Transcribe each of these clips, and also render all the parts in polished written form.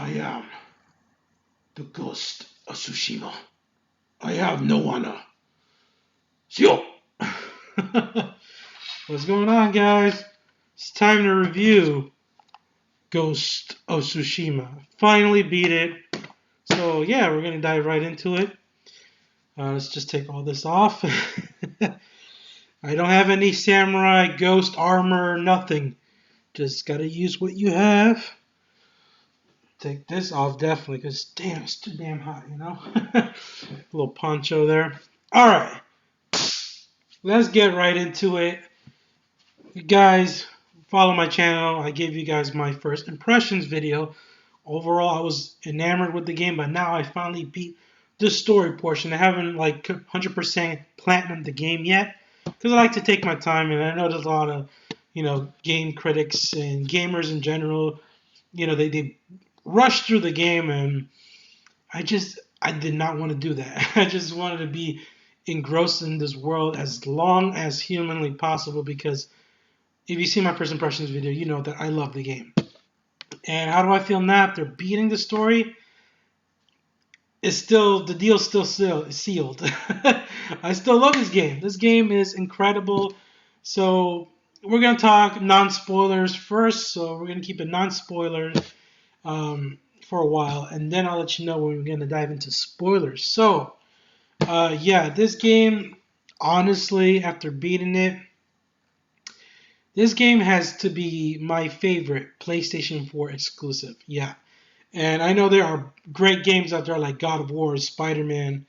I am the ghost of Tsushima. I have no honor. Shio! What's going on, guys? It's time to review Ghost of Tsushima. Finally beat it. So, yeah, we're going to dive right into it. Let's just take all this off. I don't have any samurai, ghost armor, nothing. Just got to use what you have. Take this off, definitely, because damn, it's too damn hot, you know? A little poncho there. Alright, let's get right into it. You guys follow my channel. I gave you guys my first impressions video. Overall, I was enamored with the game, but now I finally beat the story portion. I haven't like 100% platinum the game yet, because I like to take my time, and I know there's a lot of, game critics and gamers in general, they rush through the game, and I did not want to do that. I just wanted to be engrossed in this world as long as humanly possible, because if you see my first impressions video, you know that I love the game. And how do I feel now after beating the story? The deal's still sealed. I still love this game. This game is incredible. So we're gonna talk non-spoilers first. So we're gonna keep it non-spoilers for a while, and then I'll let you know when we're gonna dive into spoilers. So this game, honestly, after beating it, this game has to be my favorite PlayStation 4 exclusive. Yeah. And I know there are great games out there like God of War, Spider-Man,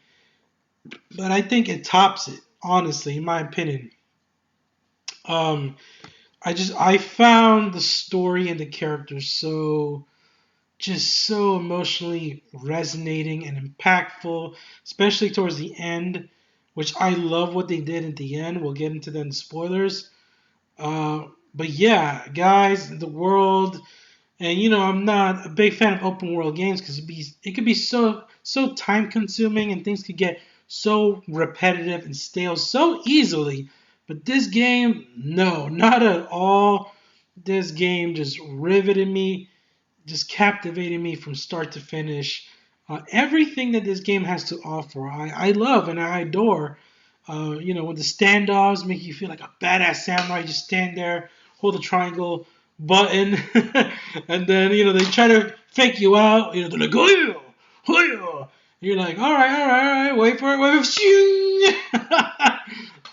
but I think it tops it, honestly, in my opinion. I found the story and the characters so emotionally resonating and impactful, especially towards the end, which I love what they did at the end. We'll get into that in spoilers. But yeah, guys, the world, and I'm not a big fan of open world games because it could be so time consuming, and things could get so repetitive and stale so easily. But this game, no, not at all. This game just riveted me, just captivated me from start to finish. Everything that this game has to offer, I love and I adore. When the standoffs make you feel like a badass samurai, just stand there, hold the triangle button, and then they try to fake you out. They're like, oh, oh. You're like, all right, wait for it.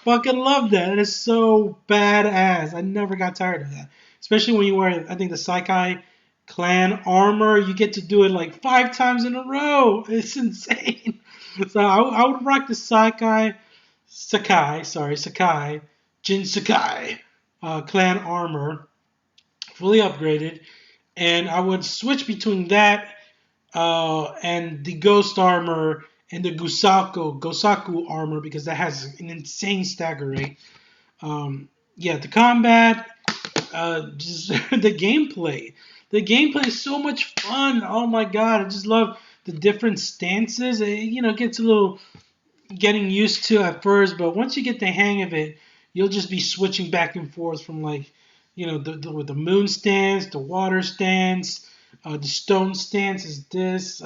Fucking love that. It is so badass. I never got tired of that. Especially when you wear, I think, the Sakai clan armor. You get to do it like 5 times in a row. It's insane. So I would rock the Sakai, Jin Sakai clan armor, fully upgraded, and I would switch between that and the Ghost armor and the Gosaku armor, because that has an insane stagger rate. The combat, just the gameplay. The gameplay is so much fun. Oh my god, I just love the different stances. It gets a little getting used to at first, but once you get the hang of it, you'll just be switching back and forth from with the moon stance, the water stance, the stone stance is this.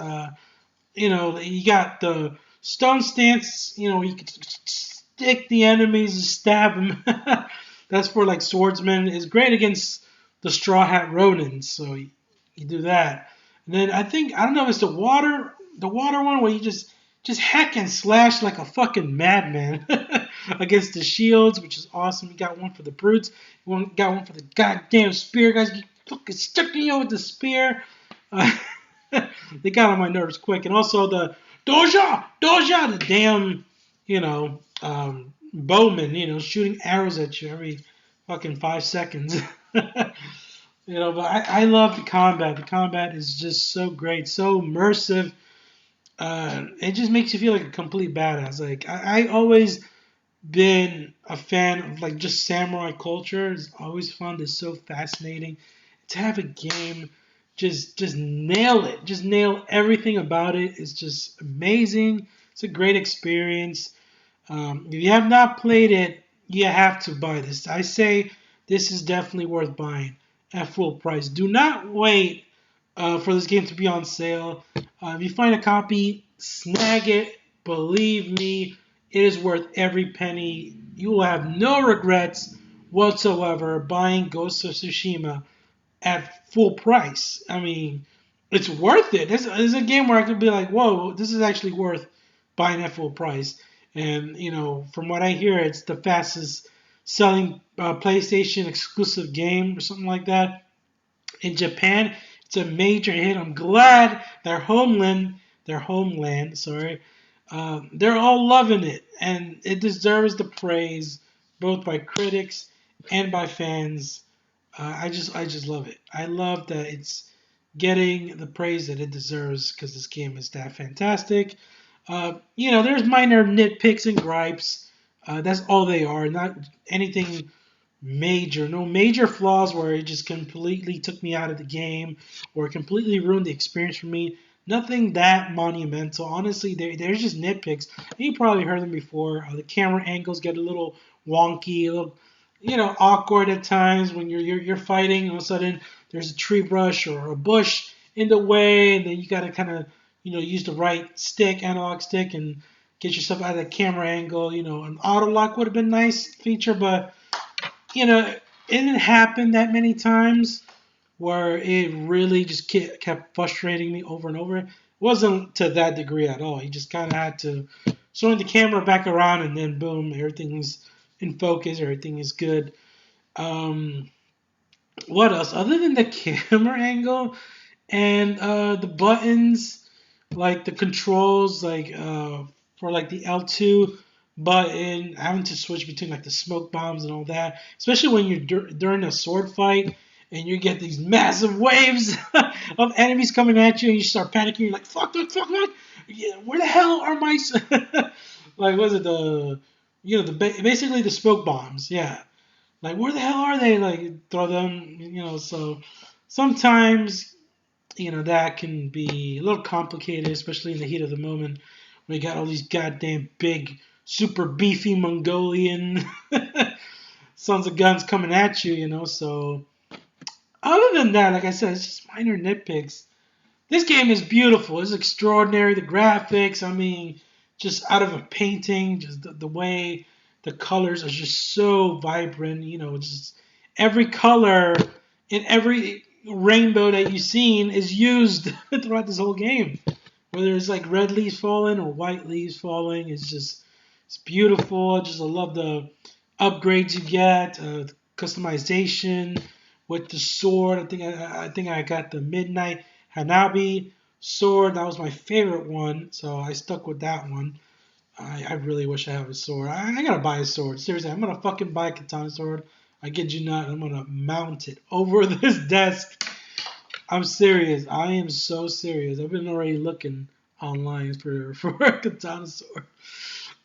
You got the stone stance. You can stick the enemies and stab them. That's for like swordsmen. It's great against the straw hat Ronins, so you do that. And then I don't know if it's the water one where you just hack and slash like a fucking madman against the shields, which is awesome. You got one for the brutes. You got one for the goddamn spear guys. You fucking sticking you with the spear. They got on my nerves quick. And also the Doja, the damn, bowman, shooting arrows at you every fucking 5 seconds. But I love the combat. The combat is just so great, so immersive. It just makes you feel like a complete badass. Like I always been a fan of like just samurai culture. It's always found it so fascinating. To have a game just nail it, just nail everything about it. It's just amazing. It's a great experience. If you have not played it, you have to buy this. I say this is definitely worth buying at full price. Do not wait for this game to be on sale. If you find a copy, snag it. Believe me, it is worth every penny. You will have no regrets whatsoever buying Ghost of Tsushima at full price. I mean, it's worth it. This is a game where I could be like, whoa, this is actually worth buying at full price. And, from what I hear, it's the fastest selling PlayStation exclusive game or something like that in Japan. It's a major hit. I'm glad their homeland, sorry, they're all loving it, and it deserves the praise both by critics and by fans. I just love it. I love that it's getting the praise that it deserves because this game is that fantastic. There's minor nitpicks and gripes. That's all they are. Not anything major. No major flaws where it just completely took me out of the game or completely ruined the experience for me. Nothing that monumental. Honestly, they're just nitpicks. You probably heard them before. The camera angles get a little wonky, a little, awkward at times when you're fighting. All of a sudden, there's a tree brush or a bush in the way, and then you got to kind of, use the right stick, analog stick, and get yourself out of the camera angle. An auto lock would have been a nice feature, but it didn't happen that many times where it really just kept frustrating me over and over. It wasn't to that degree at all. You just kind of had to swing the camera back around and then boom, everything's in focus, everything is good. Um, what else? Other than the camera angle and the buttons, like the controls, like for like the L2 button, having to switch between like the smoke bombs and all that, especially when you're during a sword fight and you get these massive waves of enemies coming at you and you start panicking. You're like, fuck, fuck, fuck, fuck. Yeah, where the hell are my like was it the basically the smoke bombs? Yeah, like where the hell are they? Like throw them, So sometimes that can be a little complicated, especially in the heat of the moment when you got all these goddamn big, super beefy Mongolian sons of guns coming at you, So other than that, like I said, it's just minor nitpicks. This game is beautiful. It's extraordinary. The graphics, I mean, just out of a painting. Just the way the colors are just so vibrant. Just every color in every rainbow that you've seen is used throughout this whole game. Whether it's like red leaves falling or white leaves falling, it's beautiful. I love the upgrades you get, customization with the sword. I think I got the Midnight Hanabi sword. That was my favorite one, so I stuck with that one. I really wish I have a sword. I gotta buy a sword. Seriously, I'm gonna fucking buy a katana sword. I kid you not. I'm gonna mount it over this desk. I'm serious. I am so serious. I've been already looking online for a katana sword.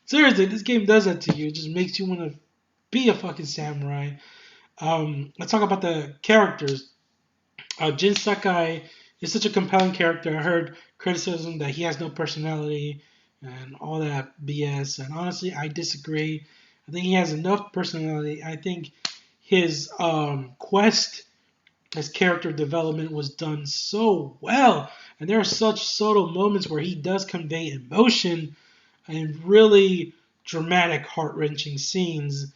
Seriously, this game does that to you. It just makes you want to be a fucking samurai. Let's talk about the characters. Jin Sakai is such a compelling character. I heard criticism that he has no personality and all that BS. And honestly, I disagree. I think he has enough personality. I think his quest, his character development was done so well. And there are such subtle moments where he does convey emotion and really dramatic, heart wrenching scenes.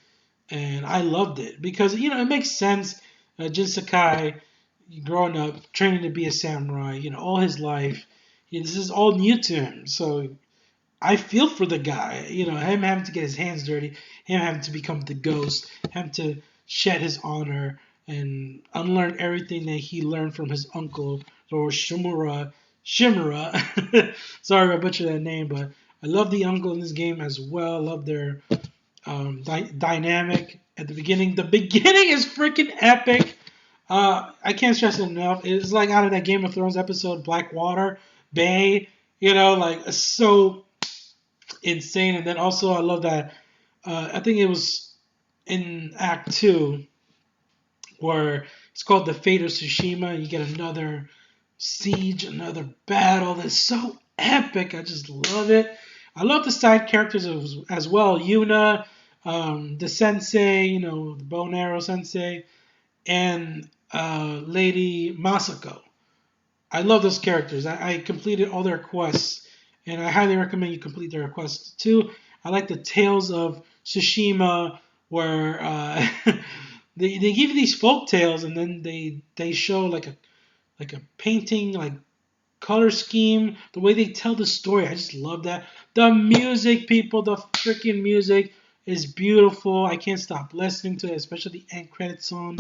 And I loved it because, it makes sense. Jin Sakai growing up, training to be a samurai, all his life. This is all new to him. So I feel for the guy, him having to get his hands dirty, him having to become the ghost, having to shed his honor and unlearn everything that he learned from his uncle, or Shimura. Sorry if I butchered that name, but I love the uncle in this game as well. I love their dynamic at the beginning. The beginning is freaking epic. I can't stress it enough. It's like out of that Game of Thrones episode, Blackwater Bay. Like it's so insane. And then also, I love that. I think it was in Act Two where it's called the Fate of Tsushima. You get another siege, another battle that's so epic. I just love it. I love the side characters as well. Yuna, the sensei, the bow and arrow sensei, and Lady Masako. I love those characters. I completed all their quests, and I highly recommend you complete their quests too. I like the Tales of Tsushima, where they give you these folk tales, and then they show like a painting, like color scheme, the way they tell the story. I just love that. The music, people, the freaking music is beautiful. I can't stop listening to it, especially the end credit song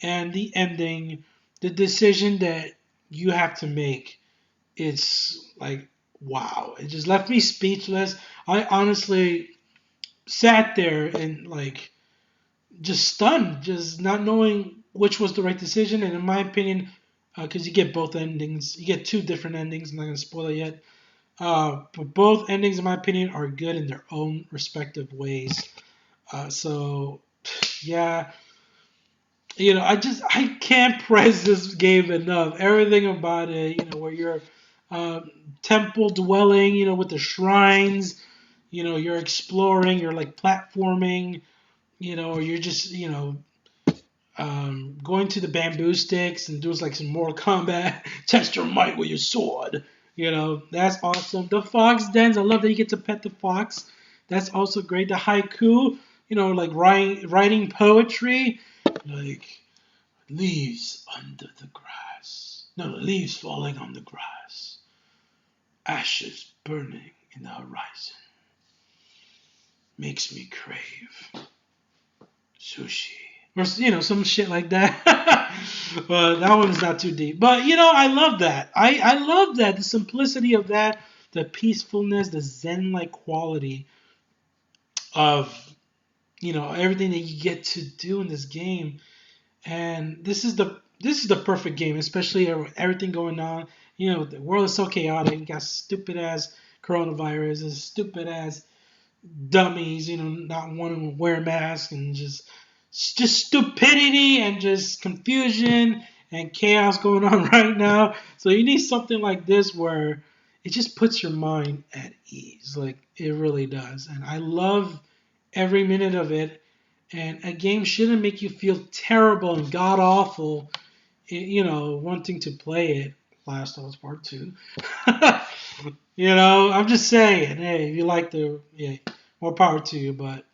and the ending. The decision that you have to make, it's like wow. It just left me speechless. I honestly sat there and like just stunned, just not knowing which was the right decision. And in my opinion, because you get both endings, you get two different endings. I'm not gonna spoil it yet. But both endings, in my opinion, are good in their own respective ways. So yeah, I can't praise this game enough. Everything about it, where you're uh, temple dwelling, with the shrines, you're exploring, you're like platforming, or you're just, going to the bamboo sticks and doing like some Mortal Kombat, test your might with your sword. That's awesome. The fox dens, I love that you get to pet the fox. That's also great. The haiku, like writing poetry, like leaves under the grass. No, leaves falling on the grass. Ashes burning in the horizon. Makes me crave sushi. Or, some shit like that. But that one is not too deep. But, I love that. I love that. The simplicity of that, the peacefulness, the zen like quality of, everything that you get to do in this game. And this is the perfect game, especially with everything going on. The world is so chaotic. You got stupid ass coronavirus, and stupid ass dummies, not wanting to wear masks, and just stupidity and just confusion and chaos going on right now. So you need something like this where it just puts your mind at ease. Like it really does. And I love every minute of it. And a game shouldn't make you feel terrible and god awful, wanting to play it. Last of Us Part 2. I'm just saying, hey, if you like yeah, more power to you. But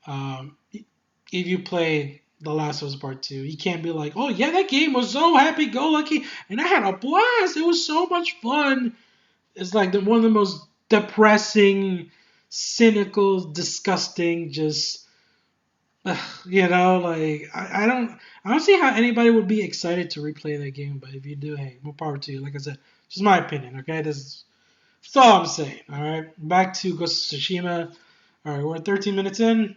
if you played The Last of Us Part 2, you can't be like, oh yeah, that game was so happy go lucky and I had a blast. It was so much fun. It's like one of the most depressing, cynical, disgusting, just like I don't see how anybody would be excited to replay that game. But if you do, hey, more power to you. Like I said, just my opinion. Okay, that's all I'm saying. All right, back to Ghost of Tsushima. All right, we're 13 minutes in.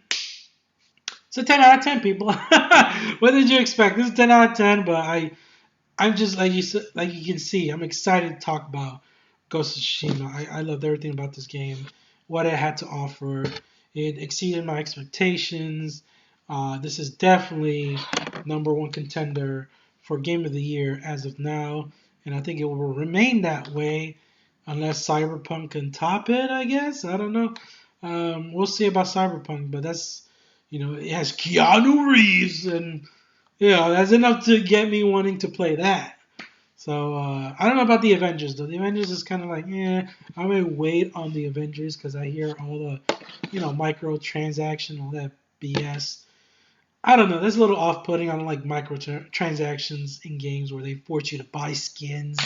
It's a 10 out of 10, people. What did you expect? This is 10 out of 10, but I'm just like you can see, I'm excited to talk about Ghost of Tsushima. I loved everything about this game, what it had to offer. It exceeded my expectations. This is definitely number one contender for Game of the Year as of now, and I think it will remain that way unless Cyberpunk can top it. I guess I don't know. We'll see about Cyberpunk, but that's it has Keanu Reeves, and that's enough to get me wanting to play that. So I don't know about the Avengers though. The Avengers is kind of like, I may wait on the Avengers because I hear all the, microtransaction, all that BS. I don't know. That's a little off-putting. I don't like microtransactions in games where they force you to buy skins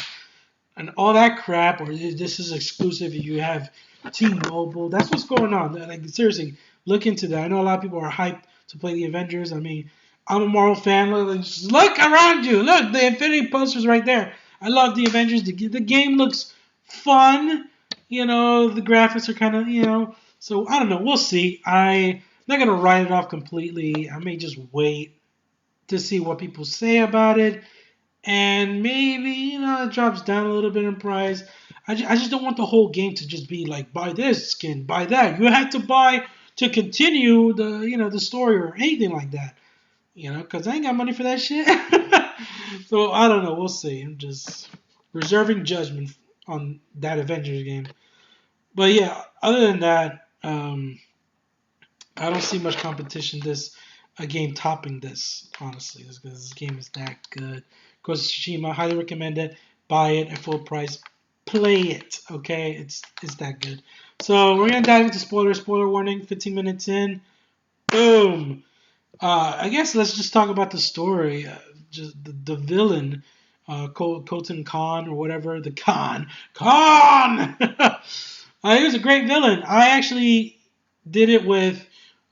and all that crap. Or this is exclusive if you have T-Mobile. That's what's going on. Like seriously, look into that. I know a lot of people are hyped to play the Avengers. I mean, I'm a Marvel fan. Look around you. Look, the Infinity poster's right there. I love the Avengers. The game looks fun. The graphics are kind of, So I don't know. We'll see. I'm not gonna write it off completely. I may just wait to see what people say about it, and maybe it drops down a little bit in price. I just don't want the whole game to just be like buy this skin, buy that. You have to buy to continue the story or anything like that. Because I ain't got money for that shit. So I don't know. We'll see. I'm just reserving judgment on that Avengers game. But yeah, other than that, I don't see much competition a game topping this. Honestly, because this game is that good. Ghost of Tsushima, highly recommend it. buy it at full price. Play it, okay? It's that good. So we're gonna dive into spoilers. Spoiler warning. 15 minutes in, boom. I guess let's just talk about the story. Just the villain, Colton Khan or whatever. The Khan. He was a great villain. I actually did it with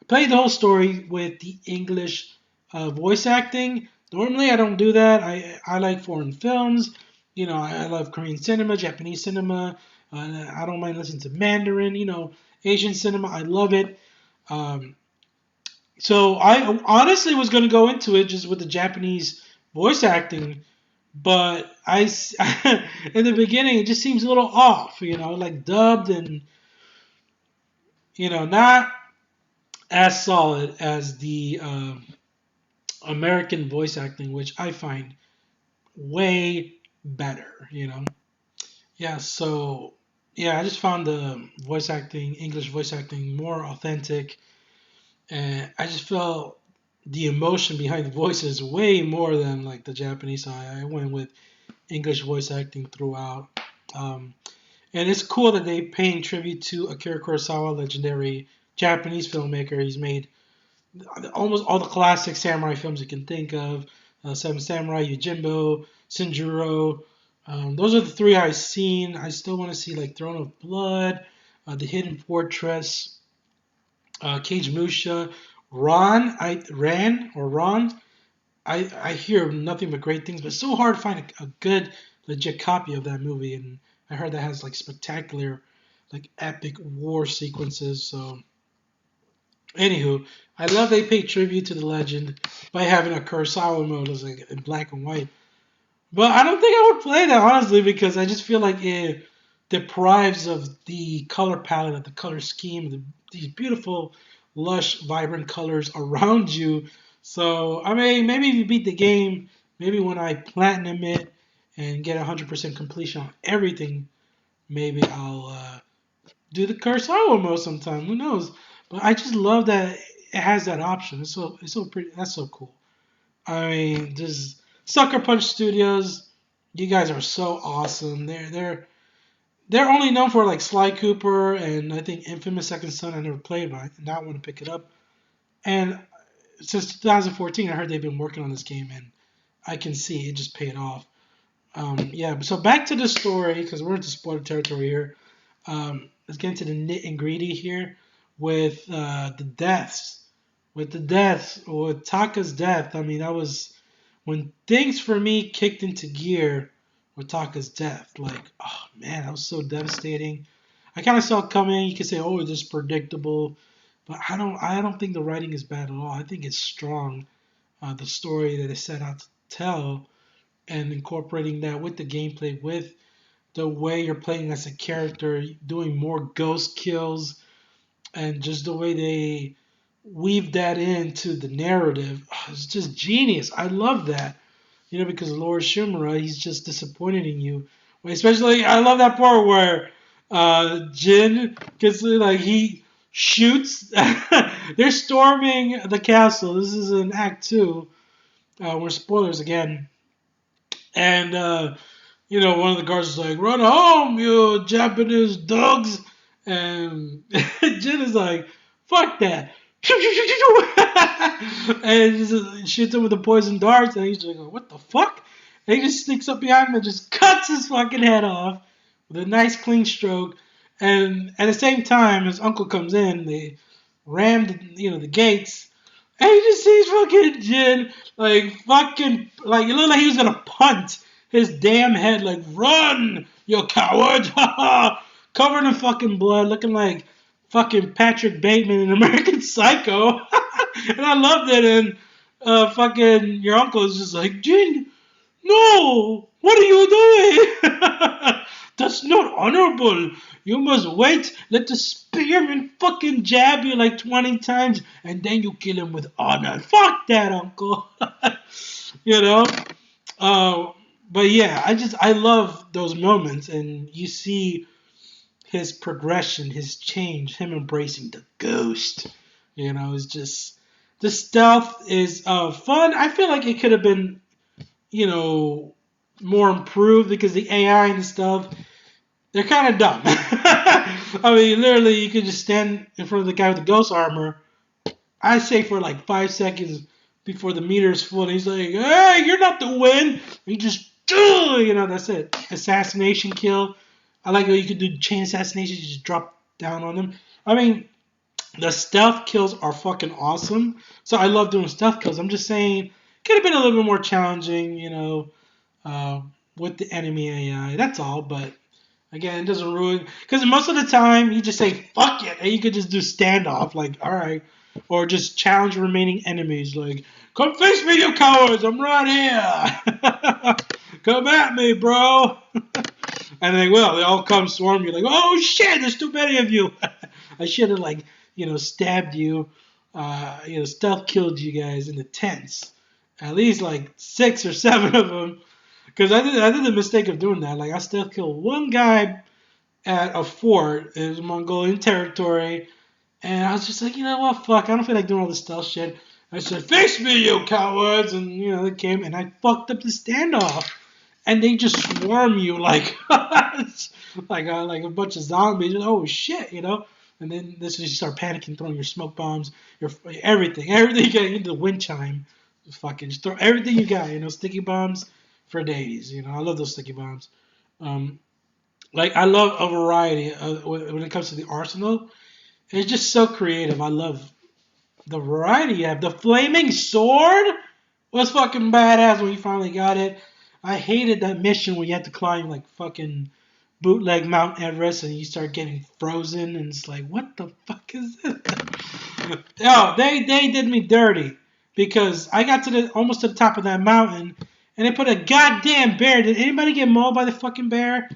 played the whole story with the English voice acting. Normally, I don't do that. I like foreign films. You know, I love Korean cinema, Japanese cinema. I don't mind listening to Mandarin. You know, Asian cinema. I love it. Um, so I honestly was going to go into it just with the Japanese voice acting, but in the beginning it just seems a little off. You know, like dubbed and not as solid as the American voice acting, which I find way better, Yeah, so yeah, I just found the voice acting, English voice acting, more authentic, and I just felt the emotion behind the voices way more than like the Japanese side. I went with English voice acting throughout. Um, and it's cool that they paying tribute to Akira Kurosawa, legendary Japanese filmmaker. He's made almost all the classic samurai films you can think of. Seven Samurai, Yojimbo, Shinjuro. Those are the three I've seen. I still want to see like Throne of Blood, The Hidden Fortress, Cage Musha, Ran. I hear nothing but great things, but it's so hard to find a good legit copy of that movie. And I heard that has like spectacular, like epic war sequences. So anywho, I love they pay tribute to the legend by having a Kurosawa mode as like in black and white. But I don't think I would play that honestly because I just feel like it deprives of the color palette, of the color scheme, these beautiful, lush, vibrant colors around you. So I mean, maybe if you beat the game, maybe when I platinum it and get 100% completion on everything, maybe I'll do the Kurosawa mode sometime. Who knows? But I just love that it has that option. It's so pretty. That's so cool. I mean, just Sucker Punch Studios. You guys are so awesome. They're only known for like Sly Cooper and I think Infamous Second Son. I never played, but I now want to pick it up. And since 2014, I heard they've been working on this game, and I can see it just paid off. Yeah. So back to the story because we're into spoiler territory here. Let's get into the nit and gritty here with the deaths. With Taka's death. I mean, that was when things for me kicked into gear with Taka's death. Like, oh man, that was so devastating. I kind of saw it coming. You could say, oh, it's just predictable, but I don't think the writing is bad at all. I think it's strong. The story that it set out to tell and incorporating that with the gameplay, with the way you're playing as a character, doing more ghost kills, and just the way they weave that into the narrative. It's just genius. I love that. Because Lord Shimura, he's just disappointed in you. Especially, I love that part where Jin gets like he shoots. They're storming the castle. This is in Act 2. We're spoilers again. And one of the guards is like, "Run home, you Japanese dogs!" And Jin is like, "Fuck that!" And he just shoots him with the poison darts, and he's like, "What the fuck?" And he just sneaks up behind him and just cuts his fucking head off with a nice clean stroke. And at the same time, his uncle comes in, they ram the gates, and he just sees fucking Jin it looked like he was gonna punt his damn head, like, "Run, you coward!" Covered in fucking blood, looking like fucking Patrick Bateman in American Psycho. And I loved it. And fucking your uncle is just like, "Jin, no, what are you doing? That's not honorable. You must wait. Let the spearman fucking jab you like 20 times, and then you kill him with honor." Fuck that, uncle. you know. Uh, but yeah, I love those moments, and you see his progression, his change, him embracing the ghost. It's just the stealth is fun. I feel like it could have been, you know, more improved because the AI and stuff, they're kind of dumb. I mean, literally, you could just stand in front of the guy with the ghost armor, I say for like 5 seconds before the meter is full, and he's like, "Hey, you're not the win." He just, that's it. Assassination kill. I like how you could do chain assassination. You just drop down on them. I mean, the stealth kills are fucking awesome. So I love doing stealth kills. I'm just saying, could have been a little bit more challenging, uh, with the enemy AI. That's all. But again, it doesn't ruin, because most of the time you just say fuck it, and you could just do standoff, like all right, or just challenge remaining enemies, like come face me, you cowards, I'm right here, come at me, bro. And they will. They all come swarm you, like oh shit, there's too many of you. I should have like stabbed you, stealth killed you guys in the tents, at least like 6 or 7 of them. Because I did the mistake of doing that. Like I still killed one guy at a fort. It was Mongolian territory, and I was just like, you know what, fuck, I don't feel like doing all this stealth shit. I said, face me, you cowards, and they came, and I fucked up the standoff, and they just swarm you like like a bunch of zombies. Oh shit, And then this is you start panicking, throwing your smoke bombs, your everything you got. You need the wind chime, fucking just throw everything you got. Sticky bombs for days. I love those sticky bombs. Um, like I love a variety when it comes to the arsenal. It's just so creative. I love the variety you have. The flaming sword was fucking badass when you finally got it. I hated that mission where you had to climb like fucking bootleg Mount Everest and you start getting frozen and it's like, what the fuck is this? Oh, they did me dirty because I got to almost to the top of that mountain and they put a goddamn bear. Did anybody get mauled by the fucking bear?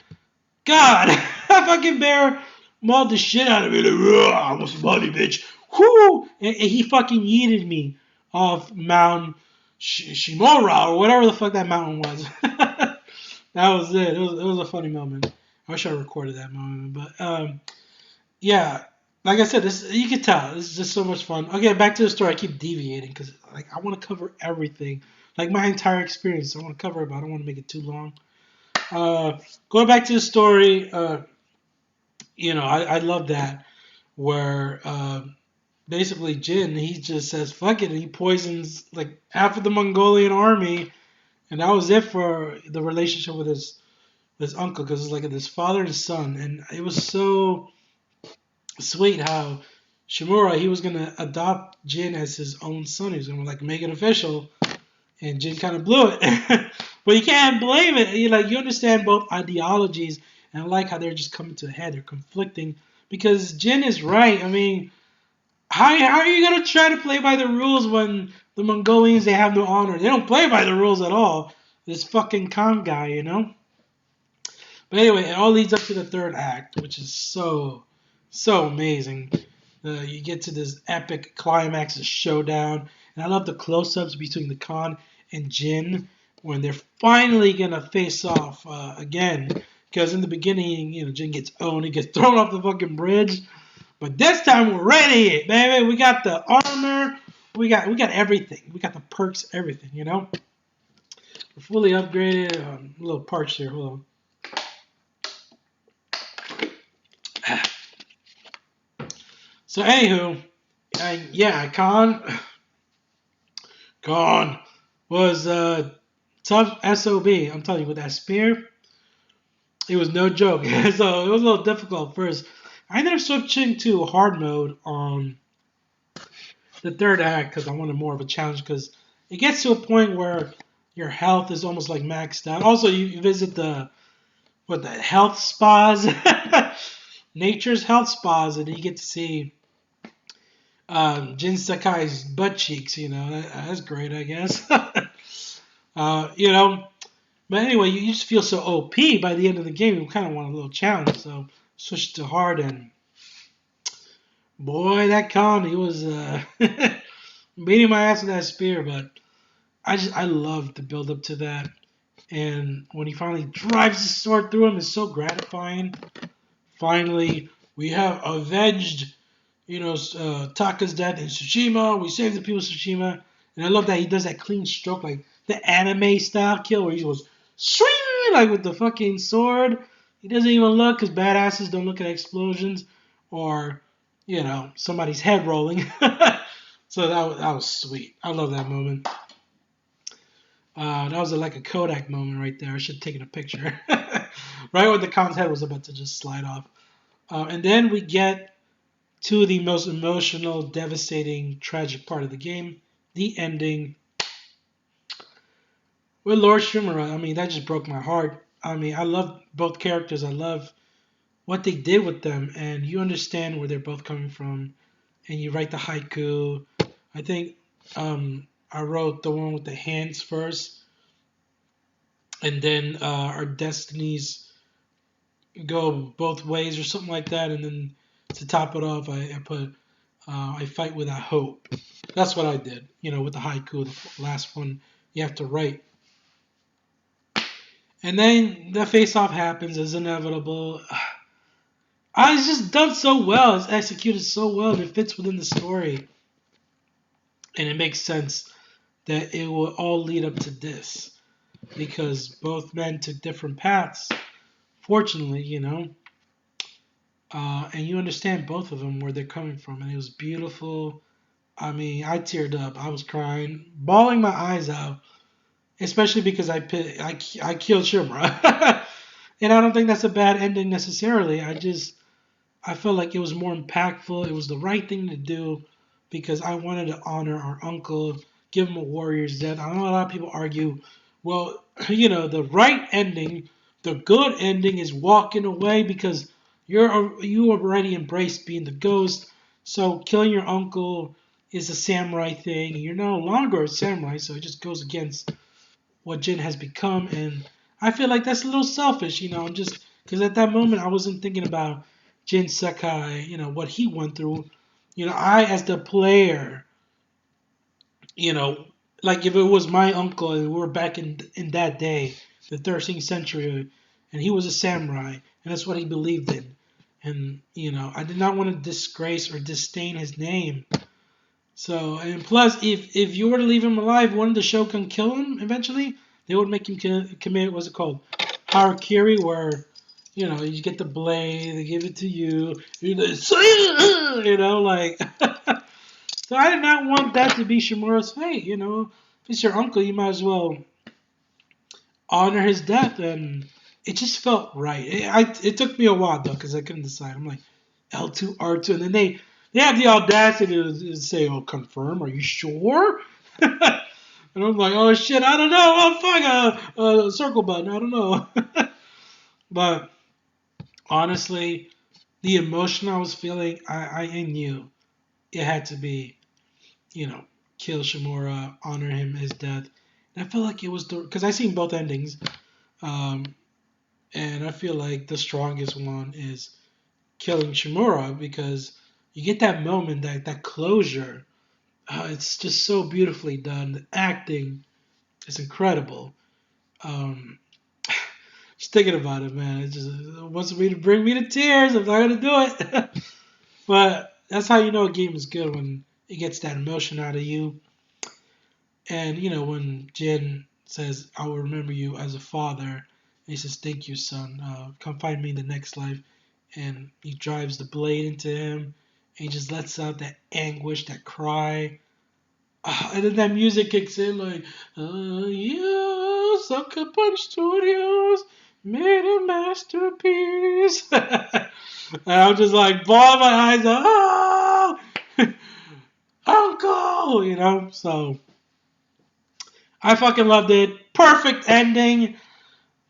God, that fucking bear mauled the shit out of me. Like, I want some money, bitch. Whoo! And he fucking yeeted me off Mount Shimura or whatever the fuck that mountain was. That was it. It was a funny moment. I wish I recorded that moment, but yeah. Like I said, this you can tell this is just so much fun. Okay, back to the story. I keep deviating because like I want to cover everything, like my entire experience. I want to cover it, but I don't want to make it too long. Going back to the story, I love that where basically Jin he just says fuck it and he poisons like half of the Mongolian army, and that was it for the relationship with his uncle because it's like this father and son, and it was so sweet how Shimura he was gonna adopt Jin as his own son. He was gonna like make it official, and Jin kind of blew it. But you can't blame it. You understand both ideologies, and I like how they're just coming to a head. They're conflicting because Jin is right. I mean, how are you gonna try to play by the rules when the Mongolians they have no honor? They don't play by the rules at all. This fucking Khan guy. But anyway, it all leads up to the third act, which is so amazing. You get to this epic climax, this showdown, and I love the close-ups between the Khan and Jin when they're finally gonna face off again. Because in the beginning, Jin gets owned, he gets thrown off the fucking bridge. But this time we're ready, baby. We got the armor, we got everything, we got the perks, everything. We're fully upgraded. A little parched here. Hold on. So anywho, yeah, Khan was tough SOB. I'm telling you, with that spear, it was no joke. So it was a little difficult at first. I ended up switching to hard mode on the third act because I wanted more of a challenge. Because it gets to a point where your health is almost like maxed out. Also, you visit the health spas, nature's health spas, and you get to see Jin Sakai's butt cheeks. That's great, I guess. But anyway, you just feel so OP by the end of the game. You kind of want a little challenge, so switched to hard, and boy, that Khan, he was beating my ass with that spear. But I love the build up to that, and when he finally drives the sword through him, it's so gratifying. Finally, we have avenged, Taka's death in Tsushima. We saved the people of Tsushima, and I love that he does that clean stroke, like the anime style kill, where he goes swing, like with the fucking sword. He doesn't even look, because badasses don't look at explosions or, somebody's head rolling. So that was sweet. I love that moment. That was like a Kodak moment right there. I should have taken a picture. Right when the clown's head was about to just slide off. And then we get to the most emotional, devastating, tragic part of the game, the ending. With Lord Shimura, I mean, that just broke my heart. I mean, I love both characters. I love what they did with them, and you understand where they're both coming from, and you write the haiku. I think I wrote the one with the hands first, and then our destinies go both ways or something like that, and then to top it off, I put I fight without hope. That's what I did, with the haiku, the last one you have to write. And then the face-off happens, it's inevitable. It's just done so well, it's executed so well, and it fits within the story. And it makes sense that it will all lead up to this. Because both men took different paths, fortunately, and you understand both of them where they're coming from, and it was beautiful. I mean, I teared up, I was crying, bawling my eyes out, especially because I killed Shimura. And I don't think that's a bad ending necessarily. I felt like it was more impactful. It was the right thing to do because I wanted to honor our uncle, give him a warrior's death. I know a lot of people argue, well, the right ending, the good ending is walking away because you already embraced being the ghost. So killing your uncle is a samurai thing. And you're no longer a samurai, so it just goes against what Jin has become. And I feel like that's a little selfish, just because at that moment I wasn't thinking about Jin Sakai, what he went through. I as the player, you know, like if it was my uncle and we were back in that day, the 13th century, and he was a samurai, and that's what he believed in. And I did not want to disgrace or disdain his name. So, and plus, if you were to leave him alive, wouldn't the Shogun kill him eventually? They would make him commit, what's it called? Harakiri, where, you get the blade, they give it to you, like. So I did not want that to be Shimura's fate, If it's your uncle, you might as well honor his death, and it just felt right. It took me a while, though, because I couldn't decide. I'm like, L2, R2, and then they have the audacity to say, "Oh, confirm? Are you sure?" And I'm like, "Oh shit, I don't know. Oh fuck, circle button. I don't know." But honestly, the emotion I was feeling, I knew it had to be, kill Shimura, honor him his death. And I feel like it was because I seen both endings, um, and I feel like the strongest one is killing Shimura because you get that moment, that closure. It's just so beautifully done. The acting is incredible. Um, just thinking about it, man, it just wants me to bring me to tears. I'm not gonna do it, but that's how you know a game is good when it gets that emotion out of you. And when Jin says, "I will remember you as a father," and he says, "Thank you, son. Come find me in the next life." And he drives the blade into him, and he just lets out that anguish, that cry. And then that music kicks in like, yeah, Sucker Punch Studios made a masterpiece. And I'm just like bawling my eyes out, oh, Uncle, So I fucking loved it. Perfect ending.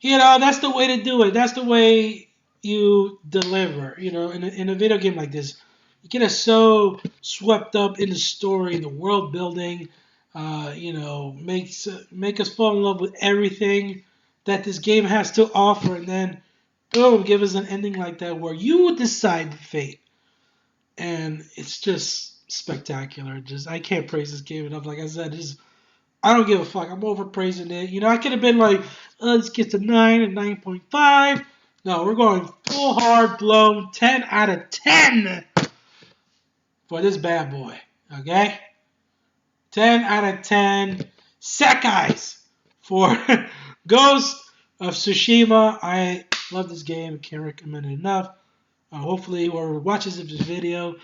That's the way to do it. That's the way you deliver. In a video game like this, you get us so swept up in the story, the world building. Make us fall in love with everything that this game has to offer, and then boom, give us an ending like that where you would decide the fate, and it's just spectacular. Just I can't praise this game enough. Like I said, I don't give a fuck. I'm overpraising it. I could have been like, let's get to 9 and 9.5. No, we're going full hard blown 10 out of 10 for this bad boy. Okay? 10 out of 10 Sekais for Ghost of Tsushima. I love this game. Can't recommend it enough. Hopefully, or watches this video,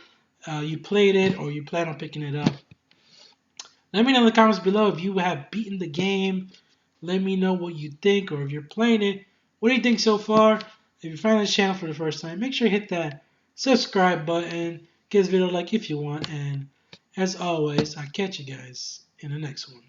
you played it or you plan on picking it up. Let me know in the comments below if you have beaten the game. Let me know what you think, or if you're playing it, what do you think so far? If you're finding this channel for the first time, make sure you hit that subscribe button. Give this video a like if you want. And as always, I'll catch you guys in the next one.